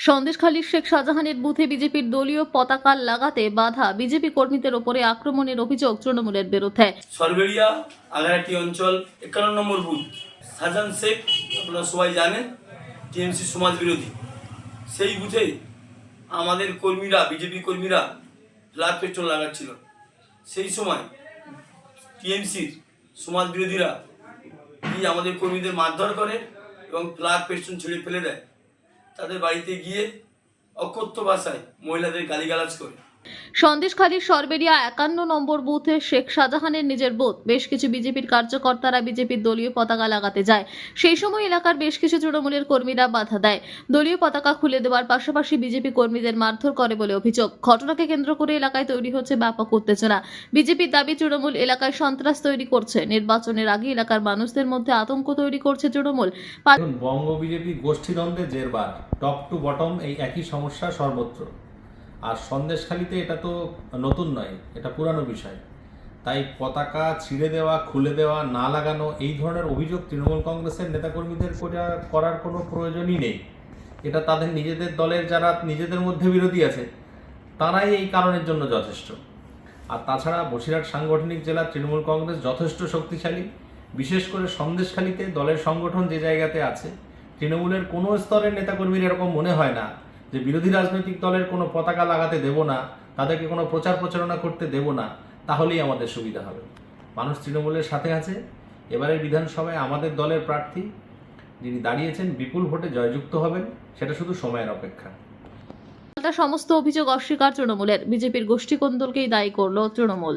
সন্দেশখালীর শেখ শাহজাহানের বুথে বিজেপির দলীয় পতাকা লাগাতে বাধা, বিজেপি কর্মীদের ওপরে আক্রমণের অভিযোগ তৃণমূলের বিরুদ্ধে। সরবেরিয়া আগারহাটি অঞ্চল 51 নম্বর বুথ। শাহজাহান শেখ আপনারা সবাই জানেন টিএমসি সমাজ বিরোধী। সেই বুথে আমাদের কর্মীরা, বিজেপি কর্মীরা ফ্ল্যাগ পেট্রোল লাগাচ্ছিল। সেই সময় টিএমসির সমাজ বিরোধীরা আমাদের কর্মীদের মারধর করে এবং ফ্ল্যাগ পেট্রোল ছেড়ে ফেলে দেয়। তাদের বাড়িতে গিয়ে অকথ্য ভাষায় মহিলাদের গালিগালাজ করে। সন্দেশখালীর সরবেরিয়া 51 নম্বর বুথে শেখ শাহজাহানের নিজের বুথ। বেশ কিছু বিজেপির কার্যকর্তারা বিজেপির দলীয় পতাকা লাগাতে যায়। সেই সময় এলাকার বেশ কিছু তৃণমূলের কর্মীরা বাধা দেয়। দলীয় পতাকা খুলে দেওয়ার পাশাপাশি বিজেপি কর্মীদের মারধর করে বলে অভিযোগ। ঘটনাকে কেন্দ্র করে এলাকায় তৈরি হচ্ছে ব্যাপক উত্তেজনা। বিজেপির দাবি, তৃণমূল এলাকায় সন্ত্রাস তৈরি করছে। নির্বাচনের আগে এলাকার মানুষদের মধ্যে আতঙ্ক তৈরি করছে তৃণমূল। বঙ্গ বিজেপি গোষ্ঠীদ্বন্দ্বে জেরবার, টপ টু বটম এই একই সমস্যা সর্বত্র। আর সন্দেশখালীতে এটা তো নতুন নয়, এটা পুরানো বিষয়। তাই পতাকা ছিঁড়ে দেওয়া, খুলে দেওয়া, না লাগানো এই ধরনের অভিযোগ তৃণমূল কংগ্রেসের নেতাকর্মীদের করার কোনো প্রয়োজনই নেই। এটা তাদের নিজেদের দলের যারা নিজেদের মধ্যে বিরোধী আছে তারাই এই কারণের জন্য যথেষ্ট। আর তাছাড়া বসিরহাট সাংগঠনিক জেলার তৃণমূল কংগ্রেস যথেষ্ট শক্তিশালী। বিশেষ করে সন্দেশখালীতে দলের সংগঠন যে জায়গাতে আছে, তৃণমূলের কোনো স্তরের নেতাকর্মীর এরকম মনে হয় না যে বিরোধী রাজনৈতিক দলের কোনো পতাকা লাগাতে দেব না, তাদেরকে কোনো প্রচার প্রচারণা করতে দেব না, তাহলেই আমাদের সুবিধা হবে। মানুষ তৃণমূলের সাথে আছে। এবারের বিধানসভায় আমাদের দলের প্রার্থী যিনি দাঁড়িয়েছেন বিপুল ভোটে জয়যুক্ত হবেন, সেটা শুধু সময়ের অপেক্ষা। সমস্ত অভিযোগ অস্বীকার তৃণমূলের। বিজেপির গোষ্ঠী কোন্দলকেই দায়ী করল তৃণমূল।